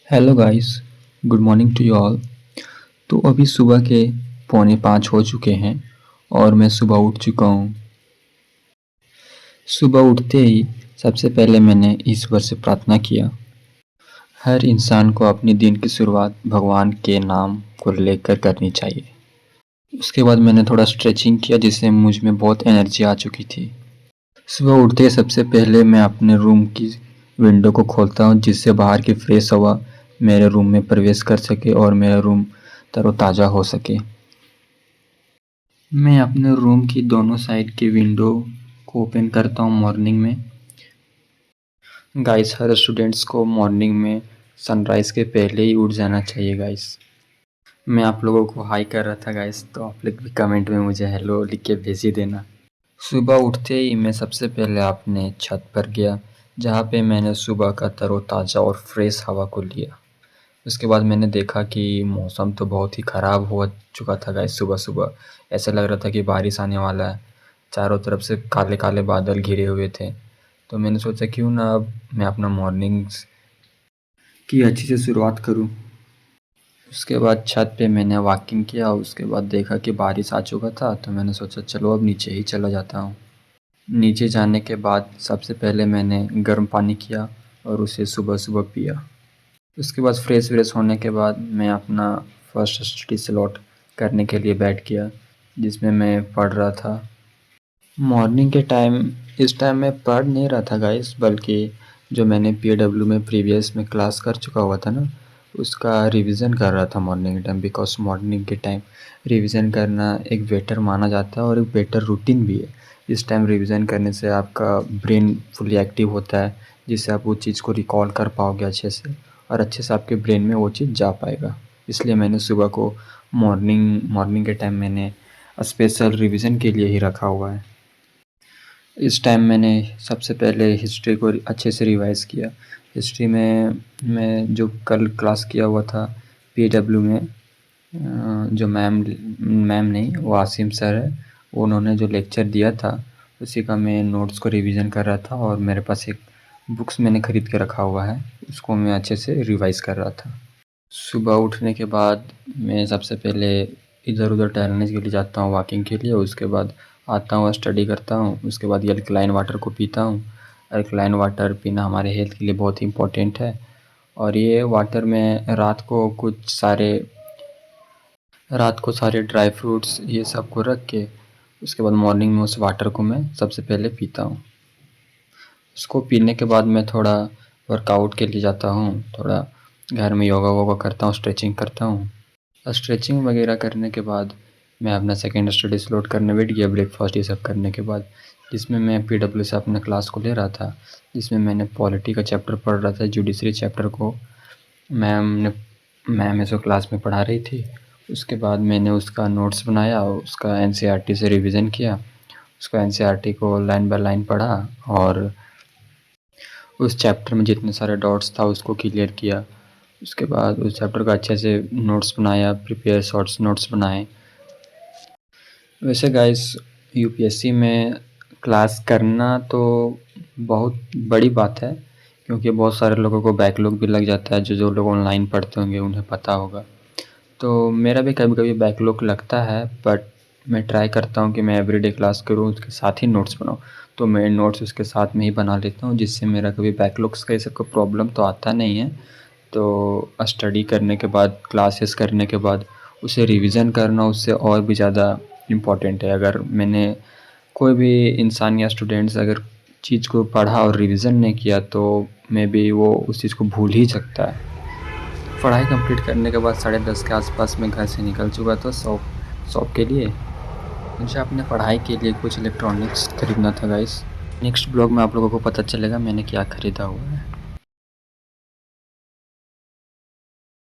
Hello guys, good morning to you all. तो अभी सुबह के 4:45 हो चुके हैं और मैं सुबह उठ चुका हूँ। सुबह उठते ही सबसे पहले मैंने ईश्वर से प्रार्थना किया। हर इंसान को अपने दिन की शुरुआत भगवान के नाम को लेकर करनी चाहिए। उसके बाद मैंने थोड़ा स्ट्रेचिंग किया जिससे मुझ में बहुत एनर्जी आ चुकी थी। सुबह उठते ही सबसे पहले मैं अपने रूम की विंडो को खोलता हूँ जिससे बाहर की फ्रेश हवा मेरे रूम में प्रवेश कर सके और मेरा रूम तरोताज़ा हो सके। मैं अपने रूम की दोनों साइड की विंडो को ओपन करता हूँ मॉर्निंग में। गाइस, हर स्टूडेंट्स को मॉर्निंग में सनराइज़ के पहले ही उठ जाना चाहिए गाइस। मैं आप लोगों को हाई कर रहा था गाइस, तो आप लोग भी कमेंट में मुझे हेलो लिख के भेज ही देना। सुबह उठते ही मैं सबसे पहले अपने छत पर गया जहाँ पे मैंने सुबह का तरोताज़ा और फ्रेश हवा को लिया। उसके बाद मैंने देखा कि मौसम तो बहुत ही ख़राब हो चुका था गाइस। सुबह-सुबह ऐसा लग रहा था कि बारिश आने वाला है। चारों तरफ से काले-काले बादल घिरे हुए थे। तो मैंने सोचा क्यों ना अब मैं अपना मॉर्निंग्स की अच्छी से शुरुआत करूँ। उसके बाद छत पे मैंने वॉकिंग किया। उसके बाद देखा कि बारिश आ चुका था, तो मैंने सोचा चलो अब नीचे ही चला जाता हूँ। नीचे जाने के बाद सबसे पहले मैंने गर्म पानी किया और उसे सुबह-सुबह पिया। उसके बाद फ्रेश होने के बाद मैं अपना फर्स्ट स्टडी स्लॉट करने के लिए बैठ गया जिसमें मैं पढ़ रहा था। मॉर्निंग के टाइम इस टाइम मैं पढ़ नहीं रहा था गाइस, बल्कि जो मैंने पीडब्ल्यू में प्रीवियस में क्लास कर चुका हुआ था ना, उसका रिवीजन कर रहा था मॉर्निंग के टाइम। बिकॉज मॉर्निंग के टाइम रिवीजन करना एक बेटर माना जाता है और एक बेटर रूटीन भी है। इस टाइम रिवीजन करने से आपका ब्रेन फुली एक्टिव होता है जिससे आप वो चीज़ को रिकॉल कर पाओगे अच्छे से और अच्छे से आपके ब्रेन में वो चीज़ जा पाएगा। इसलिए मैंने सुबह को मॉर्निंग के टाइम मैंने स्पेशल रिवीजन के लिए ही रखा हुआ है। इस टाइम मैंने सबसे पहले हिस्ट्री को अच्छे से रिवाइज़ किया। हिस्ट्री में मैं जो कल क्लास किया हुआ था पीडब्ल्यू में, जो मैम नहीं, वो आसिम सर है, उन्होंने जो लेक्चर दिया था उसी का मैं नोट्स को रिवीजन कर रहा था और मेरे पास एक बुक्स मैंने ख़रीद के रखा हुआ है, उसको मैं अच्छे से रिवाइज़ कर रहा था। सुबह उठने के बाद मैं सबसे पहले इधर-उधर टहलने के लिए जाता हूँ वॉकिंग के लिए। उसके बाद आता हूँ, स्टडी करता हूँ। उसके बाद ये अल्कलाइन वाटर को पीता हूँ। अल्कलाइन वाटर पीना हमारे हेल्थ के लिए बहुत ही इम्पोर्टेंट है और ये वाटर में रात को सारे ड्राई फ्रूट्स ये सब को रख के उसके बाद मॉर्निंग में उस वाटर को मैं सबसे पहले पीता हूँ। उसको पीने के बाद मैं थोड़ा वर्कआउट के लिए जाता हूँ, थोड़ा घर में योगा वोगा करता हूँ, स्ट्रेचिंग करता हूँ। स्ट्रेचिंग वगैरह करने के बाद मैं अपना सेकेंड स्टडी स्लॉट करने बैठ गया ब्रेकफास्ट ये सब करने के बाद, जिसमें मैं पीडब्ल्यू से अपना क्लास को ले रहा था, जिसमें मैंने पॉलिटी का चैप्टर पढ़ रहा था। जुडिशरी चैप्टर को मैम इसको क्लास में पढ़ा रही थी। उसके बाद मैंने उसका नोट्स बनाया, उसका एनसीईआरटी से रिवीजन किया, उसका एनसीईआरटी को लाइन बाय लाइन पढ़ा और उस चैप्टर में जितने सारे डाउट्स था उसको क्लियर किया। उसके बाद उस चैप्टर का अच्छे से नोट्स बनाया, प्रिपेयर शॉर्ट्स नोट्स बनाए। वैसे गाइस, यूपीएससी में क्लास करना तो बहुत बड़ी बात है क्योंकि बहुत सारे लोगों को बैकलॉग भी लग जाता है। जो लोग ऑनलाइन पढ़ते होंगे उन्हें पता होगा। तो मेरा भी कभी-कभी बैकलॉग लगता है, बट मैं ट्राई करता हूँ कि मैं एवरीडे क्लास करूँ, उसके साथ ही नोट्स बनाऊँ। तो मैं नोट्स उसके साथ में ही बना लेता हूँ जिससे मेरा कभी बैकलॉग्स का ये सब का प्रॉब्लम तो आता नहीं है। तो स्टडी करने के बाद, क्लासेस करने के बाद उसे रिवीजन करना उससे और भी ज़्यादा इम्पॉर्टेंट है। अगर मैंने कोई भी इंसान या स्टूडेंट्स अगर चीज़ को पढ़ा और रिवीजन नहीं किया तो मे बी वो उस चीज़ को भूल ही सकता है। पढ़ाई कंप्लीट करने के बाद 10:30 के आसपास मैं घर से निकल चुका था शॉप के लिए। मुझे अपने पढ़ाई के लिए कुछ इलेक्ट्रॉनिक्स खरीदना था गाइस। नेक्स्ट ब्लॉग में आप लोगों को पता चलेगा मैंने क्या ख़रीदा हुआ है।